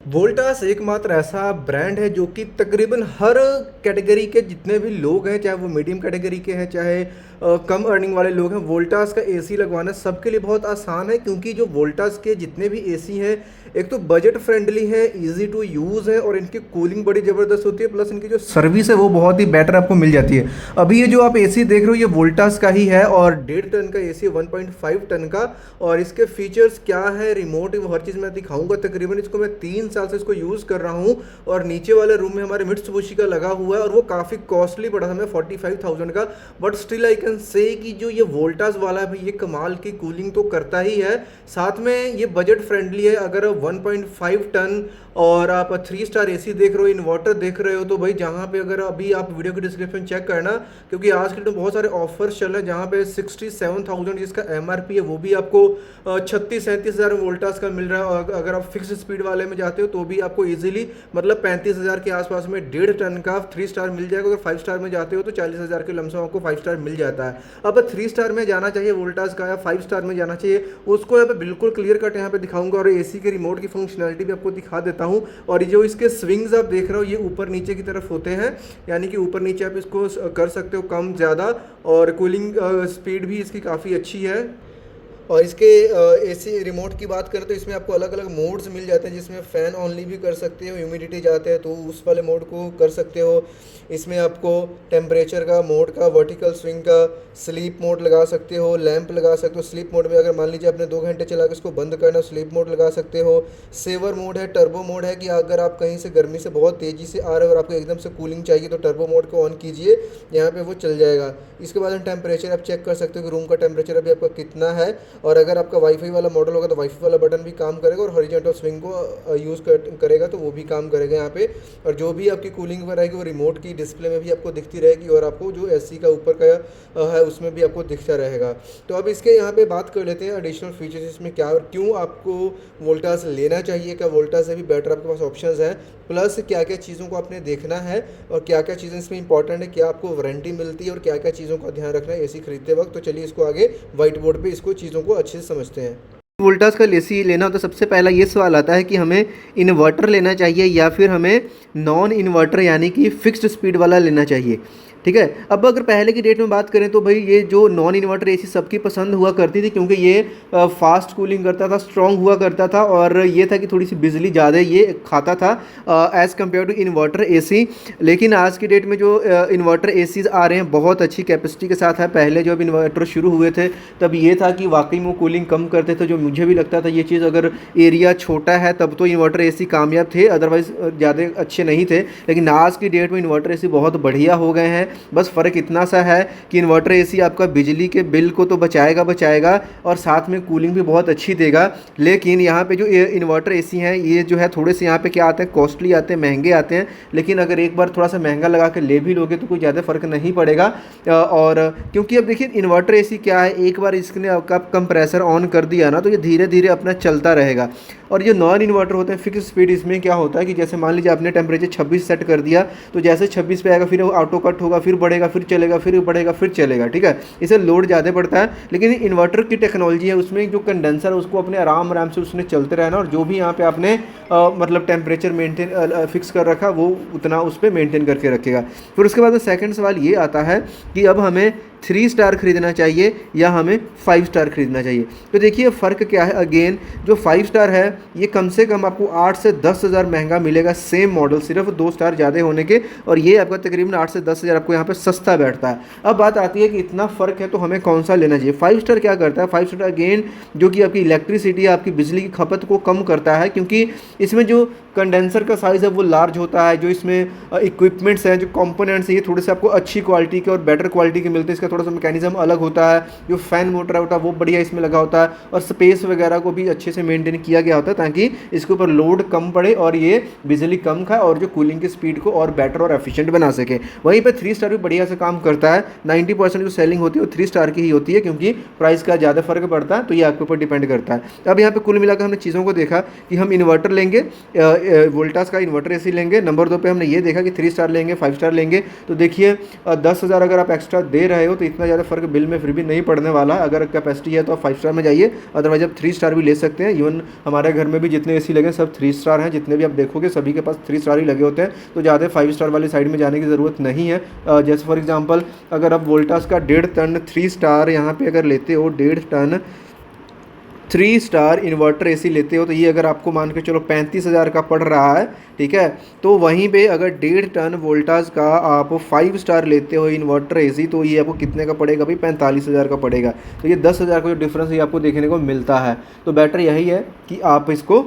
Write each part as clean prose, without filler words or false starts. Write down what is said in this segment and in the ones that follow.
वोल्टास एकमात्र ऐसा ब्रांड है जो कि तकरीबन हर कैटेगरी के जितने भी लोग हैं, चाहे वो मीडियम कैटेगरी के हैं, चाहे कम अर्निंग वाले लोग हैं, वोल्टास का एसी लगवाना सबके लिए बहुत आसान है। क्योंकि जो वोल्टास के जितने भी एसी हैं, एक तो बजट फ्रेंडली है, इजी टू यूज़ है और इनकी कूलिंग बड़ी ज़बरदस्त होती है, प्लस इनकी जो सर्विस है वो बहुत ही बेटर आपको मिल जाती है। अभी ये जो आप एसी देख रहे हो ये वोल्टास का ही है और 1.5 टन का एसी, 1.5 टन का। और इसके फीचर्स क्या है, रिमोट, वो हर चीज़ मैं दिखाऊंगा। तकरीबन इसको मैं 3 साल से इसको यूज़ कर रहा हूँ और नीचे वाले रूम में हमारे मिट्सुबिशी का लगा हुआ है और वो काफ़ी कॉस्टली पड़ा था हमें, 45,000 का। But still I can say कि जो ये वोल्टास वाला है ये कमाल की कूलिंग तो करता ही है, साथ में ये बजट फ्रेंडली है। अगर 1.5 टन और आप 3 स्टार एसी देख रहे हो, इन्वर्टर देख रहे हो, तो भाई जहाँ पे अगर अभी आप वीडियो की डिस्क्रिप्शन चेक करना, क्योंकि आज के तो बहुत सारे ऑफर्स चल रहे हैं जहाँ पे 67,000 जिसका एमआरपी है वो भी आपको 36-37 हज़ार वोल्टास का मिल रहा है। और अगर आप फिक्स स्पीड वाले में जाते हो तो भी आपको इजीली मतलब 35,000 के आसपास में 1.5 टन का 3 स्टार मिल जाएगा। अगर 5 स्टार में जाते हो तो 40,000 के लमसम आपको 5 स्टार मिल जाता है। अब 3 स्टार में जाना चाहिए वोल्टास का या 5 स्टार में जाना चाहिए, उसको यहाँ पे बिल्कुल क्लियर कट यहाँ पे दिखाऊंगा और एसी के रिमोट की फंक्शनैलिटी भी आपको दिखा देता हूँ। और ये जो इसके स्विंग्स आप देख रहे हो ये ऊपर नीचे की तरफ होते हैं, यानी कि ऊपर नीचे आप इसको कर सकते हो कम ज़्यादा। और कूलिंग स्पीड भी इसकी काफ़ी अच्छी है। और इसके एसी रिमोट की बात करें तो इसमें आपको अलग अलग मोड्स मिल जाते हैं, जिसमें फ़ैन ऑनली भी कर सकते हो, ह्यूमिडिटी जाते हैं तो उस वाले मोड को कर सकते हो। इसमें आपको टेम्परेचर का मोड का, वर्टिकल स्विंग का, स्लीप मोड लगा सकते हो, लैंप लगा सकते हो। स्लीप मोड में अगर मान लीजिए आपने 2 घंटे चला के इसको बंद करना, स्लीप मोड लगा सकते हो। सेवर मोड है, टर्बो मोड है कि अगर आप कहीं से गर्मी से बहुत तेज़ी से आ रहे हो और आपको एकदम से कूलिंग चाहिए तो टर्बो मोड को ऑन कीजिए, यहाँ पे वो चल जाएगा। इसके बाद टेम्परेचर आप चेक कर सकते हो कि रूम का टेम्परेचर अभी आपका कितना है। और अगर आपका वाईफाई वाला मॉडल होगा तो वाईफाई वाला बटन भी काम करेगा और हॉरिजॉन्टल स्विंग को यूज़ करेगा तो वो भी काम करेगा यहाँ पे। और जो भी आपकी कूलिंग पर रहेगी वो रिमोट की डिस्प्ले में भी आपको दिखती रहेगी और आपको जो एसी का ऊपर का है उसमें भी आपको दिखता रहेगा। तो अब इसके यहाँ पे बात कर लेते हैं एडिशनल फीचर्स इसमें क्या और क्यों आपको वोल्टास लेना चाहिए, क्या वोल्टास से भी बेटर आपके पास ऑप्शंस हैं, प्लस क्या क्या चीज़ों को आपने देखना है और क्या क्या चीज़ें इसमें इंपॉर्टेंट है, क्या आपको वारंटी मिलती है और क्या क्या चीज़ों का ध्यान रखना है एसी खरीदते वक्त। तो चलिए इसको आगे व्हाइट बोर्ड पे इसको चीज़ों को अच्छे से समझते हैं। वोल्टास का एसी लेना हो तो सबसे पहला ये सवाल आता है कि हमें इन्वर्टर लेना चाहिए या फिर हमें नॉन इन्वर्टर यानी कि फिक्स्ड स्पीड वाला लेना चाहिए। ठीक है, अब अगर पहले की डेट में बात करें तो भाई ये जो नॉन इन्वर्टर एसी सबकी पसंद हुआ करती थी, क्योंकि ये फास्ट कूलिंग करता था, स्ट्रॉन्ग हुआ करता था और ये था कि थोड़ी सी बिजली ज़्यादा ये खाता था as compare to inverter AC. लेकिन आज की डेट में जो इन्वर्टर एसीज आ रहे हैं बहुत अच्छी कैपेसिटी के साथ है। पहले जब इन्वर्टर शुरू हुए थे तब ये था कि वाकई में वो कूलिंग कम करते थे, जो मुझे भी लगता था ये चीज़, अगर एरिया छोटा है तब तो इन्वर्टर एसी कामयाब थे, अदरवाइज़ ज़्यादा अच्छे नहीं थे। लेकिन आज की डेट में इन्वर्टर एसी बहुत बढ़िया हो गए हैं। बस फ़र्क इतना सा है कि इन्वर्टर एसी आपका बिजली के बिल को तो बचाएगा और साथ में कूलिंग भी बहुत अच्छी देगा। लेकिन यहाँ पे जो इन्वर्टर एसी हैं ये जो है थोड़े से यहाँ पे क्या आते हैं, कॉस्टली आते हैं, महंगे आते हैं। लेकिन अगर एक बार थोड़ा सा महंगा लगा के ले भी लोगे तो कोई ज़्यादा फ़र्क नहीं पड़ेगा। और क्योंकि अब देखिए इन्वर्टर एसी क्या है, एक बार इसने आपका कंप्रेसर ऑन कर दिया ना तो ये धीरे धीरे अपना चलता रहेगा। और जो नॉन इन्वर्टर होते हैं फिक्स स्पीड, इसमें क्या होता है कि जैसे मान लीजिए आपने टेम्परेचर 26 सेट कर दिया तो जैसे 26 पे आएगा फिर ऑटो कट होगा, फिर बढ़ेगा, फिर चलेगा, फिर बढ़ेगा, फिर चलेगा। ठीक है, इसे लोड ज़्यादा पड़ता है। लेकिन इन्वर्टर की टेक्नोलॉजी है उसमें जो कंडेंसर है उसको अपने आराम से उसने चलते रहना और जो भी यहाँ पे आपने मतलब टेम्परेचर मेंटेन फिक्स कर रखा वो उतना उस पर मेंटेन करके रखेगा। फिर उसके बाद में सेकंड सवाल ये आता है कि अब हमें 3 स्टार खरीदना चाहिए या हमें 5 स्टार खरीदना चाहिए। तो देखिए फ़र्क क्या है, अगेन जो 5 स्टार है ये कम से कम आपको 8 से 10 हज़ार महंगा मिलेगा, सेम मॉडल, सिर्फ 2 स्टार ज़्यादा होने के, और ये आपका तकरीबन 8 से 10 हज़ार आपको यहाँ पे सस्ता बैठता है। अब बात आती है कि इतना फ़र्क है तो हमें कौन सा लेना चाहिए। 5 स्टार क्या करता है, 5 स्टार अगेन जो कि आपकी इलेक्ट्रिसिटी, आपकी बिजली की खपत को कम करता है, क्योंकि इसमें जो कंडेंसर का साइज़ है वो लार्ज होता है, जो इसमें इक्विपमेंट्स हैं, जो कंपोनेंट्स हैं ये थोड़े से आपको अच्छी क्वालिटी के और बेटर क्वालिटी के मिलते हैं। इसका थोड़ा सा मैकेनिज्म अलग होता है, जो फैन मोटर होता है वो बढ़िया इसमें लगा होता है और स्पेस वगैरह को भी अच्छे से मेंटेन किया गया होता है ताकि इसके ऊपर लोड कम पड़े और ये बिजली कम खाए और जो कूलिंग की स्पीड को और बेटर और एफिशिएंट बना सके। वहीं पे 3 स्टार भी बढ़िया से काम करता है। 90% जो सेलिंग होती है वो 3 स्टार की ही होती है, क्योंकि प्राइस का ज़्यादा फर्क पड़ता है, तो ये आपके ऊपर डिपेंड करता है। अब यहाँ पे कुल मिलाकर हमने चीज़ों को देखा कि हम इन्वर्टर लेंगे वोल्टास का इन्वर्टर एसी लेंगे। नंबर 2 पे हमने ये देखा कि 3 स्टार लेंगे 5 स्टार लेंगे तो देखिए 10,000 अगर आप एक्स्ट्रा दे रहे हो तो इतना ज़्यादा फर्क बिल में फिर भी नहीं पड़ने वाला है। अगर कैपेसिटी है तो आप 5 स्टार में जाइए, अदरवाइज आप 3 स्टार भी ले सकते हैं। इवन हमारे घर में भी जितने एसी लगे सब 3 स्टार हैं, जितने भी आप देखोगे सभी के पास 3 स्टार ही लगे होते हैं, तो ज़्यादा 5 स्टार वाली साइड में जाने की ज़रूरत नहीं है। जैसे फॉर एग्जांपल अगर आप वोल्टास का 1.5 टन 3 स्टार यहाँ पे अगर लेते हो, 1.5 टन 3 स्टार इन्वर्टर एसी लेते हो तो ये अगर आपको मान के चलो 35,000 का पड़ रहा है, ठीक है। तो वहीं पे अगर 1.5 टन वोल्टास का आप 5 स्टार लेते हो इन्वर्टर एसी तो ये आपको कितने का पड़ेगा भाई, 45,000 का पड़ेगा। तो ये 10,000 का जो डिफरेंस ये आपको देखने को मिलता है। तो बेटर यही है कि आप इसको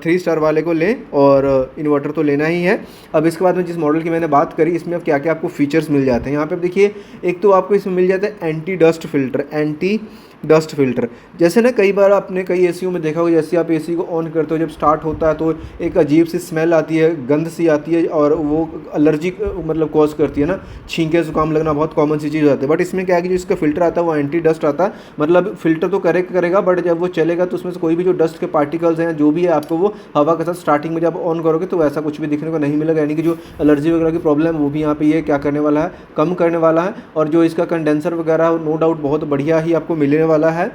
3 स्टार वाले को लें और इन्वर्टर तो लेना ही है। अब इसके बाद में जिस मॉडल की मैंने बात करी इसमें अब क्या क्या आपको फीचर्स मिल जाते हैं। यहाँ पे आप देखिए, एक तो आपको इसमें मिल जाता है एंटी डस्ट फिल्टर। जैसे ना कई बार आपने कई एसीओ में देखा होगा, जैसे आप एसी को ऑन करते हो जब स्टार्ट होता है तो एक अजीब सी स्मेल आती है, गंध सी आती है और वो एलर्जी मतलब कॉज करती है ना, छींके जुकाम लगना बहुत कॉमन सी चीज़ हो जाती है। बट इसमें क्या है कि जो इसका फिल्टर आता है वो एंटी डस्ट आता है, मतलब फिल्टर तो करेगा बट जब वो चलेगा तो उसमें से कोई भी जो डस्ट के पार्टिकल्स हैं जो भी है आपको वो हवा के साथ स्टार्टिंग में जब ऑन करोगे तो वैसा कुछ भी दिखने को नहीं मिलेगा। यानी कि जो एलर्जी वगैरह की प्रॉब्लम है वो भी यहाँ पे ये क्या करने वाला है, कम करने वाला है। और जो इसका कंडेंसर वगैरह नो डाउट बहुत बढ़िया ही आपको मिलने वाला है।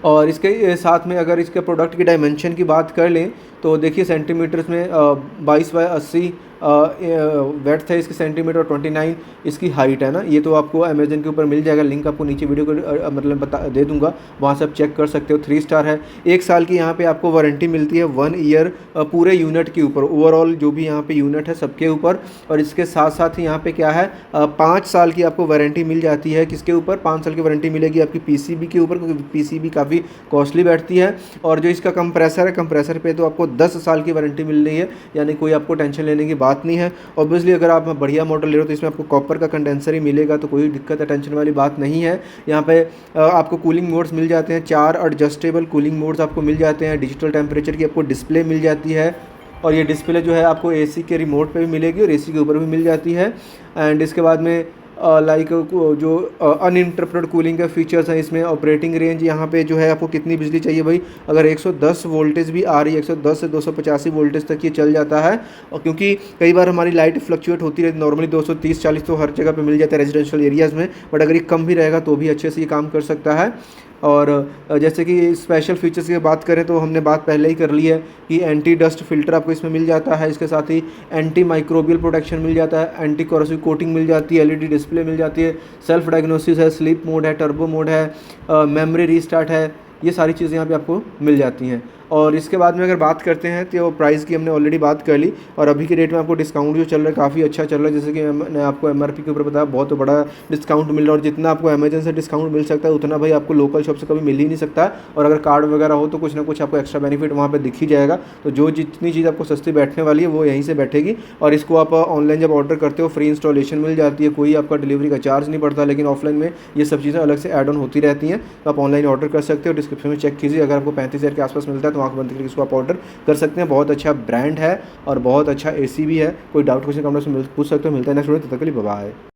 और इसके साथ में अगर इसके प्रोडक्ट की डायमेंशन की बात कर लें तो देखिए सेंटीमीटर्स में 22/80 वेड्थ है इसकी सेंटीमीटर, और 29 इसकी हाइट है ना। ये तो आपको अमेजन के ऊपर मिल जाएगा, लिंक आपको नीचे वीडियो को मतलब बता दे दूंगा, वहाँ से आप चेक कर सकते हो। 3 स्टार है। 1 साल की यहाँ पे आपको वारंटी मिलती है, 1 ईयर पूरे यूनिट के ऊपर, ओवरऑल जो भी यहाँ पे यूनिट है सबके ऊपर। और इसके साथ साथ ही यहाँ पे क्या है 5 साल की आपको वारंटी मिल जाती है। किसके ऊपर 5 साल की वारंटी मिलेगी आपकी पीसीबी के ऊपर, क्योंकि पीसीबी काफ़ी कॉस्टली बैठती है। और जो इसका कंप्रेसर है, कंप्रेसर पे तो आपको 10 साल की वारंटी मिल रही है, यानी कोई आपको टेंशन लेने की बात नहीं है। ऑब्वियसली अगर आप बढ़िया मॉडल ले रहे हो तो इसमें आपको कॉपर का कंडेंसर ही मिलेगा, तो कोई दिक्कत या टेंशन वाली बात नहीं है। यहाँ पे आपको कूलिंग मोड्स मिल जाते हैं, 4 एडजस्टेबल कूलिंग मोड्स आपको मिल जाते हैं। डिजिटल टेम्परेचर की आपको डिस्प्ले मिल जाती है, और ये डिस्प्ले जो है आपको एसी के रिमोट पे भी मिलेगी और एसी के ऊपर भी मिल जाती है। एंड इसके बाद में लाइक जो अनइंटरप्टेड कूलिंग के फीचर्स हैं इसमें। ऑपरेटिंग रेंज यहाँ पे जो है आपको कितनी बिजली चाहिए भाई, अगर 110 वोल्टेज भी आ रही है, 110 से 285 वोल्टेज तक ये चल जाता है। और क्योंकि कई बार हमारी लाइट फ्लक्चुएट होती रहती, नॉर्मली 230-40 तो हर जगह पे मिल जाता है रेजिडेंशियल एरियाज़ में, बट अगर ये कम भी रहेगा तो भी अच्छे से ये काम कर सकता है। और जैसे कि स्पेशल फीचर्स की बात करें तो हमने बात पहले ही कर ली है कि एंटी डस्ट फिल्टर आपको इसमें मिल जाता है। इसके साथ ही एंटी माइक्रोबियल प्रोटेक्शन मिल जाता है, एंटी कोरोसिव कोटिंग मिल जाती है, एलईडी डिस्प्ले मिल जाती है, सेल्फ डायग्नोसिस है, स्लीप मोड है, टर्बो मोड है, मेमोरी रीस्टार्ट है, ये सारी चीज़ें यहाँ पे आपको मिल जाती हैं। और इसके बाद में अगर बात करते हैं तो प्राइस की हमने ऑलरेडी बात कर ली, और अभी के डेट में आपको डिस्काउंट जो चल रहा है काफ़ी अच्छा चल रहा है। जैसे कि मैंने आपको एमआरपी के ऊपर बताया बहुत बड़ा डिस्काउंट मिल रहा है, और जितना आपको अमेजन से डिस्काउंट मिल सकता है उतना भाई आपको लोकल शॉप से कभी मिल ही नहीं सकता। और अगर कार्ड वगैरह हो तो कुछ ना कुछ आपको एक्स्ट्रा बेनिफिट वहाँ पर दिख ही जाएगा। तो जो जितनी चीज़ आपको सस्ती बैठने वाली है वो यहीं से बैठेगी। और इसको आप ऑनलाइन जब ऑर्डर करते हो फ्री इंस्टॉलेशन मिल जाती है, कोई आपका डिलीवरी का चार्ज नहीं पड़ता। लेकिन ऑफलाइन में ये सब चीज़ें अलग से ऐड ऑन होती रहती हैं, तो आप ऑनलाइन ऑर्डर कर सकते हो। डिस्क्रिप्शन में चेक कीजिए, अगर आपको 35,000 के आसपास मिलता है तो आँख बंद करके इसको आप ऑर्डर कर सकते हैं। बहुत अच्छा ब्रांड है और बहुत अच्छा एसी भी है। कोई डाउट क्वेश्चन कमेंट्स में पूछ सकते हो। मिलता है नेक्स्ट वीडियो, तब तक के लिए बाय बाय।